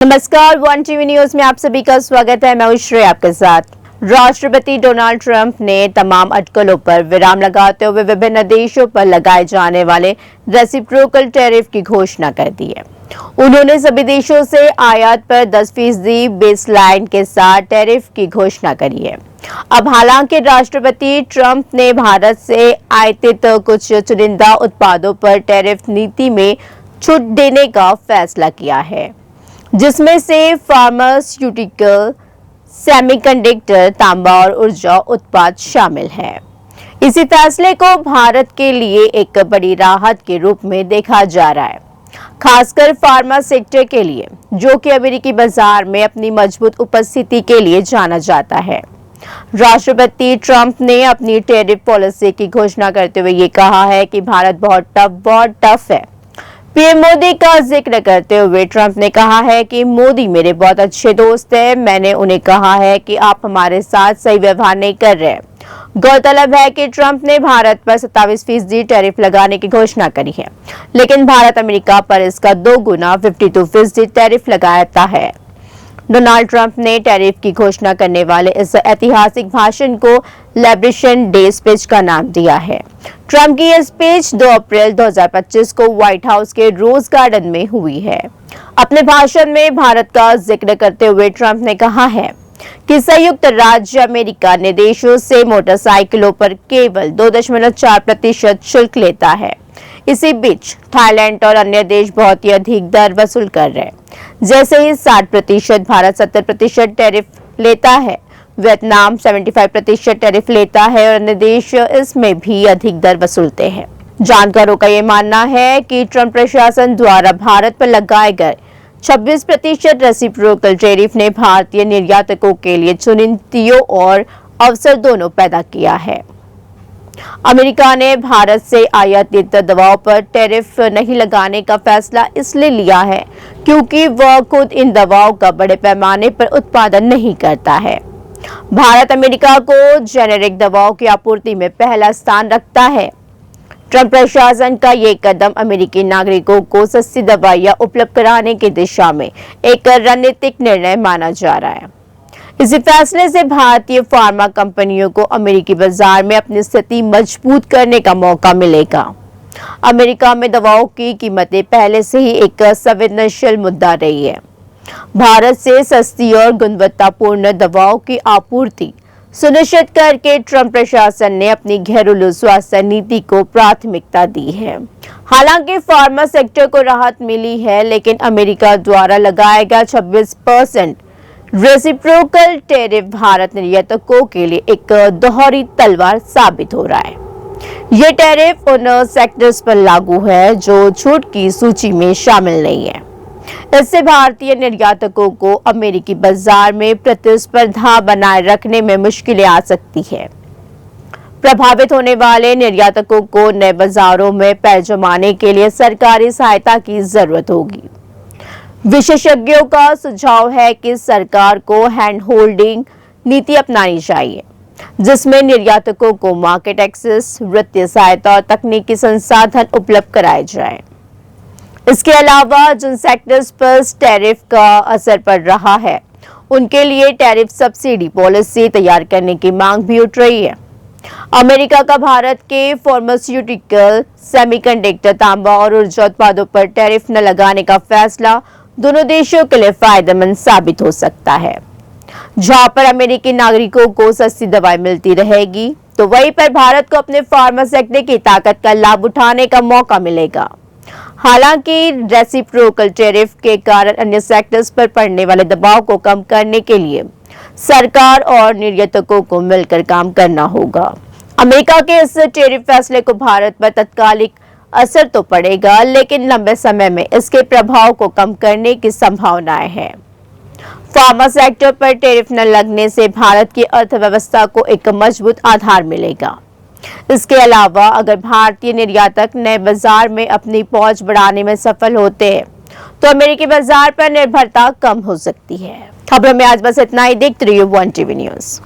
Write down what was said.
नमस्कार, one TV news में आप सभी का स्वागत है। मैं हूं श्रेया आपके साथ। राष्ट्रपति डोनाल्ड ट्रंप ने तमाम अटकलों पर विराम लगाते हुए विभिन्न देशों पर लगाए जाने वाले रेसिप्रोकल टैरिफ की घोषणा कर दी है। उन्होंने सभी देशों से आयात पर 10% बेसलाइन के साथ टैरिफ की घोषणा करी है। अब हालांकि राष्ट्रपति ट्रंप ने भारत से आयातित कुछ चुनिंदा उत्पादों पर टैरिफ नीति में छूट देने का फैसला किया है, जिसमें से फार्मास्यूटिकल, सेमीकंडक्टर, तांबा और ऊर्जा उत्पाद शामिल हैं। इसी फैसले को भारत के लिए एक बड़ी राहत के रूप में देखा जा रहा है, खासकर फार्मा सेक्टर के लिए, जो कि अमेरिकी बाजार में अपनी मजबूत उपस्थिति के लिए जाना जाता है। राष्ट्रपति ट्रंप ने अपनी टैरिफ पॉलिसी की घोषणा करते हुए ये कहा है कि भारत बहुत टफ है। पीएम मोदी का जिक्र करते हुए ट्रंप ने कहा है कि मोदी मेरे बहुत अच्छे दोस्त हैं। मैंने उन्हें कहा है कि आप हमारे साथ सही व्यवहार नहीं कर रहे। गौरतलब है कि ट्रंप ने भारत पर 27% टैरिफ लगाने की घोषणा करी है, लेकिन भारत अमेरिका पर इसका 2 गुना 52% टैरिफ लगाता है। डोनाल्ड ट्रंप ने टैरिफ की घोषणा करने वाले इस ऐतिहासिक भाषण को लिबरेशन डे स्पीच का नाम दिया है। ट्रंप की यह स्पीच 2 अप्रैल 2025 को व्हाइट हाउस के रोज गार्डन में हुई है। अपने भाषण में भारत का जिक्र करते हुए ट्रंप ने कहा है कि संयुक्त राज्य अमेरिका ने देशों से मोटरसाइकिलों पर केवल 2.4% शुल्क लेता है। इसी बीच थाईलैंड और अन्य देश बहुत ही अधिक दर वसूल कर रहे हैं, जैसे ही 60%, भारत 70% टैरिफ लेता है, वियतनाम 75% टैरिफ लेता है और अन्य देश इसमें भी अधिक दर वसूलते हैं। जानकारों का ये मानना है कि ट्रंप प्रशासन द्वारा भारत पर लगाए गए 26% रेसिप्रोकल टैरिफ ने भारतीय निर्यातकों के लिए चुनौतियों और अवसर दोनों पैदा किया है। अमेरिका ने भारत से आयातित दवाओं पर टैरिफ नहीं लगाने का फैसला इसलिए लिया है क्योंकि वह खुद इन दवाओं का बड़े पैमाने पर उत्पादन नहीं करता है। भारत अमेरिका को जेनेरिक दवाओं की आपूर्ति में पहला स्थान रखता है। ट्रंप प्रशासन का ये कदम अमेरिकी नागरिकों को सस्ती दवाइयां उपलब्ध कराने की दिशा में एक रणनीतिक निर्णय माना जा रहा है। इसी फैसले से भारतीय फार्मा कंपनियों को अमेरिकी बाजार में अपनी स्थिति मजबूत करने का मौका मिलेगा। अमेरिका में दवाओं की कीमतें पहले से ही एक संवेदनशील मुद्दा रही है। भारत से सस्ती और गुणवत्तापूर्ण दवाओं की आपूर्ति सुनिश्चित करके ट्रंप प्रशासन ने अपनी घरेलू स्वास्थ्य नीति को प्राथमिकता दी है। हालांकि फार्मा सेक्टर को राहत मिली है, लेकिन अमेरिका द्वारा लगाया गया 26% रेसिप्रोकल टैरिफ भारत निर्यातकों के लिए एक दोहरी तलवार साबित हो रहा है। ये टैरिफ उन सेक्टर्स पर लागू है जो छूट की सूची में शामिल नहीं है। इससे भारतीय निर्यातकों को अमेरिकी बाजार में प्रतिस्पर्धा बनाए रखने में मुश्किलें आ सकती है। प्रभावित होने वाले निर्यातकों को नए बाजारों में पैर जमाने के लिए सरकारी सहायता की जरूरत होगी। विशेषज्ञों का सुझाव है कि सरकार को हैंड होल्डिंग नीति अपनानी चाहिए, जिसमें निर्यातकों को मार्केट एक्सेस, वित्तीय सहायता और तकनीकी संसाधन उपलब्ध कराए जाए। इसके अलावा जिन सेक्टर्स पर टैरिफ का असर पड़ रहा है, उनके लिए टैरिफ सब्सिडी पॉलिसी तैयार करने की मांग भी उठ रही है। अमेरिका का भारत के फार्मास्यूटिकल, सेमीकंडक्टर, तांबा और ऊर्जा उत्पादों पर टैरिफ न लगाने का फैसला दोनों देशों के लिए फायदेमंद साबित हो सकता है। जहां पर अमेरिकी नागरिकों को सस्ती दवाई मिलती रहेगी, तो वहीं पर भारत को अपने फार्मा सेक्टर की ताकत का लाभ उठाने का मौका मिलेगा। हालांकि रेसिप्रोकल टैरिफ के कारण अन्य सेक्टर्स पर पड़ने वाले दबाव को कम करने के लिए सरकार और निर्यातकों को मिलकर काम करना होगा। अमेरिका के इस टैरिफ फैसले को भारत पर तात्कालिक असर तो पड़ेगा, लेकिन लंबे समय में इसके प्रभाव को कम करने की संभावनाएं हैं। फार्मा सेक्टर पर टैरिफ न लगने से भारत की अर्थव्यवस्था को एक मजबूत आधार मिलेगा। इसके अलावा अगर भारतीय निर्यातक नए बाजार में अपनी पहुंच बढ़ाने में सफल होते हैं, तो अमेरिकी बाजार पर निर्भरता कम हो सकती है। खबरों में आज बस इतना ही। देखते रहिए वन टीवी न्यूज।